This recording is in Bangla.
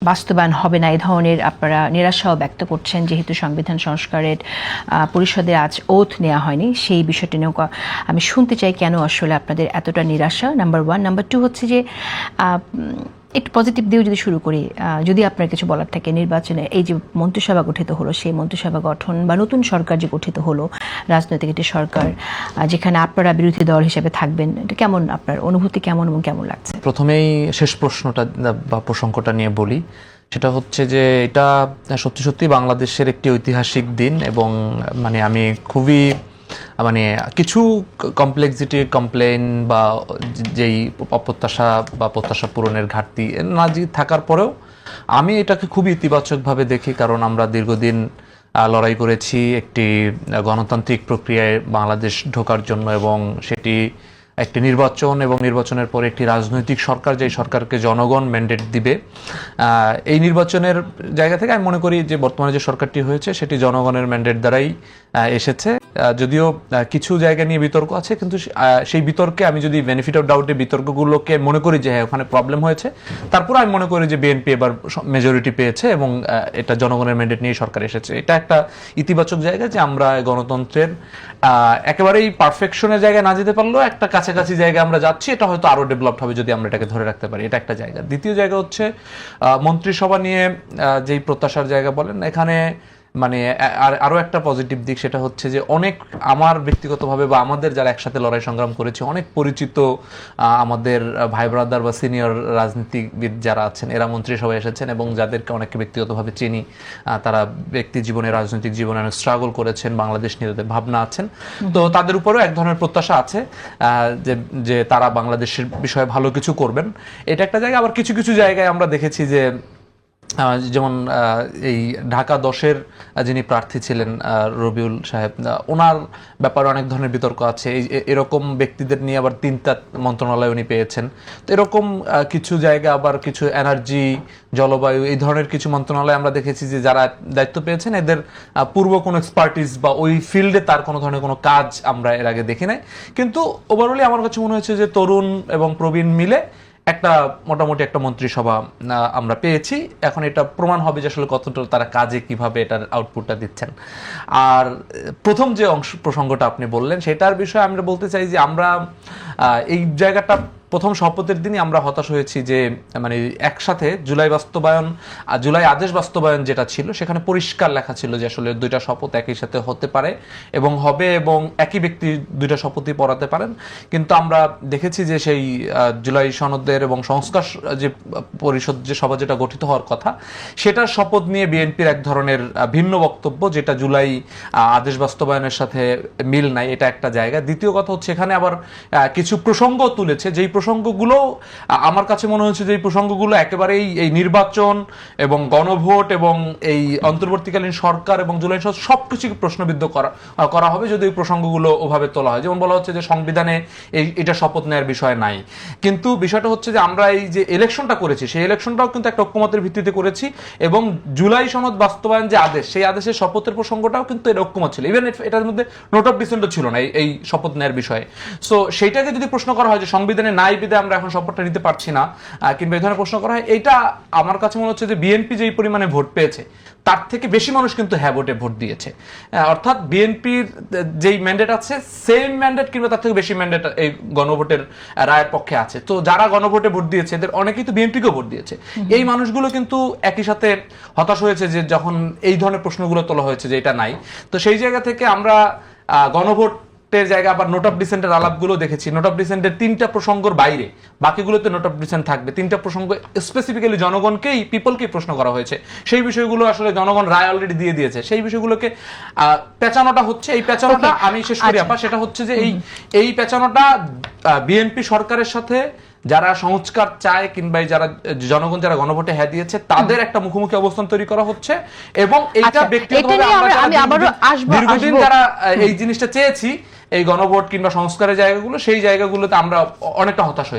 বাস্তবায়ন হবে না এই ধরনের আপনারা নিরাশাও ব্যক্ত করছেন, যেহেতু সংবিধান সংস্কারের পরিষদে আজ ওথ নেওয়া হয়নি। সেই বিষয়টি নিয়েও আমি শুনতে চাই কেন আসলে আপনাদের এতটা নিরাশা, নাম্বার 1। নাম্বার 2 হচ্ছে যে একটু পজিটিভ দিয়েও যদি শুরু করি, যদি আপনার কিছু বলার থাকে নির্বাচনে এই যে মন্ত্রিসভা গঠিত হলো, সেই মন্ত্রিসভা গঠন বা নতুন সরকার যে গঠিত হলো, রাজনৈতিক একটি সরকার যেখানে আপনারা বিরোধী দল হিসেবে থাকবেন, এটা কেমন, আপনার অনুভূতি কেমন এবং কেমন লাগছে? প্রথমেই শেষ প্রশ্নটা বা প্রসঙ্গটা নিয়ে বলি। সেটা হচ্ছে যে এটা সত্যি সত্যি বাংলাদেশের একটি ঐতিহাসিক দিন, এবং মানে আমি খুবই কিছু কমপ্লেক্সিটি কমপ্লেন বা যেই অপ্রত্যাশা বা প্রত্যাশা পূরণের ঘাটতি না থাকার পরেও আমি এটাকে খুবই ইতিবাচকভাবে দেখি, কারণ আমরা দীর্ঘদিন লড়াই করেছি একটি গণতান্ত্রিক প্রক্রিয়ায় বাংলাদেশ ঢোকার জন্য, এবং সেটি একটি নির্বাচন এবং নির্বাচনের পরে একটি রাজনৈতিক সরকার, যেই সরকারকে জনগণ ম্যান্ডেট দিবে। এই নির্বাচনের জায়গা থেকে আমি মনে করি যে বর্তমানে যে সরকারটি হয়েছে সেটি জনগণের ম্যান্ডেট দ্বারাই এসেছে। যদিও কিছু জায়গা নিয়ে বিতর্ক আছে, কিন্তু সেই বিতর্কে আমি যদি বেনিফিট অফ ডাউটে বিতর্কগুলোকে মনে করি যে হ্যাঁ ওখানে প্রবলেম হয়েছে, তারপর আমি মনে করি যে বিএনপি এবার মেজরিটি পেয়েছে এবং এটা জনগণের ম্যান্ডেট নিয়ে সরকার এসেছে। এটা একটা ইতিবাচক জায়গা যে আমরা গণতন্ত্রের একেবারেই পারফেকশনের জায়গায় না যেতে পারলেও একটা কাছাকাছি জায়গায় আমরা যাচ্ছি। এটা হয়তো আরো ডেভেলপড হবে যদি আমরা এটাকে ধরে রাখতে পারি। এটা একটা জায়গা। দ্বিতীয় জায়গা হচ্ছে মন্ত্রিসভা নিয়ে যেই প্রত্যাশার জায়গা বলেন, এখানে আরো একটা পজিটিভ দিক, সেটা হচ্ছে যে অনেক আমার ব্যক্তিগতভাবে বা আমাদের যারা একসাথে লড়াই সংগ্রাম করেছে অনেক পরিচিত আমাদের ভাই ব্রাদার বা সিনিয়র রাজনীতিবিদ যারা আছেন, এরা মন্ত্রিসভায় এসেছেন এবং যাদেরকে অনেককে ব্যক্তিগতভাবে চিনি। তারা ব্যক্তি জীবনে, রাজনৈতিক জীবনে অনেক স্ট্রাগল করেছেন, বাংলাদেশ নিয়ে তাদের ভাবনা আছেন। তো তাদের উপরেও এক ধরনের প্রত্যাশা আছে যে তারা বাংলাদেশের বিষয়ে ভালো কিছু করবেন। এটা একটা জায়গা। আবার কিছু কিছু জায়গায় আমরা দেখেছি যে যেমন এই ঢাকা 10-এর যিনি প্রার্থী ছিলেন রবিউল সাহেব, ওনার ব্যাপারে অনেক ধরনের বিতর্ক আছে। এরকম ব্যক্তিদের নিয়ে আবার 3টা মন্ত্রণালয় উনি পেয়েছেন। তো এরকম কিছু জায়গা, আবার কিছু এনার্জি, জলবায়ু, এই ধরনের কিছু মন্ত্রণালয় আমরা দেখেছি যে যারা দায়িত্ব পেয়েছেন এদের পূর্ব কোনো এক্সপার্টিস বা ওই ফিল্ডে তার কোনো ধরনের কোনো কাজ আমরা এর আগে দেখি নাই। কিন্তু ওভারঅলি আমার কাছে মনে হয়েছে যে তরুণ এবং প্রবীণ মিলে একটা মোটামুটি একটা মন্ত্রিসভা আমরা পেয়েছি। এখন এটা প্রমাণ হবে যে আসলে কতটা তারা কাজে কিভাবে এটার আউটপুটটা দিচ্ছেন। আর প্রথম যে প্রসঙ্গটা আপনি বললেন সেটার বিষয়ে আমরা বলতে চাই যে আমরা এই জায়গাটা প্রথম শপথের দিনই আমরা হতাশ হয়েছি যে একসাথে জুলাই আদেশ বাস্তবায়ন যেটা ছিল সেখানে পরিষ্কার লেখা ছিল যে আসলে 2টা শপথ একই সাথে হতে পারে এবং হবে, এবং একই ব্যক্তি 2টা শপথই পড়াতে পারেন। কিন্তু আমরা দেখেছি যে সেই জুলাই সনদের এবং সংস্কার যে পরিষদ যে সভা যেটা গঠিত হওয়ার কথা, সেটার শপথ নিয়ে বিএনপির এক ধরনের ভিন্ন বক্তব্য, যেটা জুলাই আদেশ বাস্তবায়নের সাথে মিল নাই। এটা একটা জায়গা। দ্বিতীয় কথা হচ্ছে এখানে আবার কিছু প্রসঙ্গ তুলেছে, যেই প্রসঙ্গগুলো আমার কাছে মনে হচ্ছে যে এই প্রসঙ্গগুলো একেবারেই এই নির্বাচন এবং গণভোট এবং এই অন্তর্বর্তীকালীন সরকার এবং জুলাই সনদ সবকিছুকে প্রশ্নবিদ্ধ করা হবে যদি এই প্রসঙ্গগুলো ওভাবে তোলা হয়। যেমন বলা হচ্ছে যে সংবিধানে এটা শপথ নেওয়ার বিষয় নাই, কিন্তু বিষয়টা হচ্ছে যে আমরা এই যে ইলেকশনটা করেছি সেই ইলেকশনটাও কিন্তু একটা ঐক্যমতের ভিত্তিতে করেছি, এবং জুলাই সনদ বাস্তবায়ন যে আদেশ, সেই আদেশের শপথের প্রসঙ্গটাও কিন্তু এর ঐক্যমত ছিল। ইভেন এটার মধ্যে নোট অফ ডিসেন্টও ছিল না এই শপথ নেওয়ার বিষয়ে। সো সেইটাকে যদি প্রশ্ন করা হয় যে সংবিধানে নাই বিধে আমরা এখন শপথটা নিতে পারছি না, কিংবা এই ধরনের প্রশ্ন করা হয়, এইটা আমার কাছে মনে হচ্ছে যে বিএনপি যেই পরিমাণে ভোট পেয়েছে তার থেকে বেশি মানুষ কিন্তু হ্যাঁ ভোটে ভোট দিয়েছে। অর্থাৎ বিএনপির যেই ম্যান্ডেট আছে সেম ম্যান্ডেট কিংবা তার থেকে বেশি ম্যান্ডেট এই গণভোটের রায়ের পক্ষে আছে। তো যারা গণভোটে ভোট দিয়েছে এদের অনেকেই তো বিএনপিকেও ভোট দিয়েছে। এই মানুষগুলো কিন্তু একই সাথে হতাশ হয়েছে যে যখন এই ধরনের প্রশ্নগুলো তোলা হয়েছে যে এটা নাই। তো সেই জায়গা থেকে আমরা গণভোট জায়গা আবার নোট অফ ডিসেন্টের আলাপগুলো দেখেছি। নোট অফ ডিসেন্টের 3টা প্রসঙ্গের বাইরে বাকিগুলোতে নোট অফ ডিসেন্ট থাকবে। 3টা প্রসঙ্গ স্পেসিফিক্যালি জনগণকেই, পিপলকেই প্রশ্ন করা হয়েছে। সেই বিষয়গুলো আসলে জনগণ রায় অলরেডি দিয়ে দিয়েছে। সেই বিষয়গুলোকে পেঁচানোটা হচ্ছে, এই পেঁচানোটা আমি শেষ করি আপা, সেটা হচ্ছে যে এই পেঁচানোটা বিএনপি সরকারের সাথে যারা সংস্কার চায় কিংবা যারা জনগণ যারা গণভোটে হ্যাঁ দিয়েছে তাদের একটা মুখোমুখি অবস্থান তৈরি করা হচ্ছে। এবং এইটা ব্যক্তিগতভাবে দীর্ঘদিন যারা এই জিনিসটা চেয়েছি, এই গণভোট কিংবা সংস্কারের জায়গাগুলো, সেই জায়গাগুলোতে আমরা অনেকটা হতাশ হয়েছি।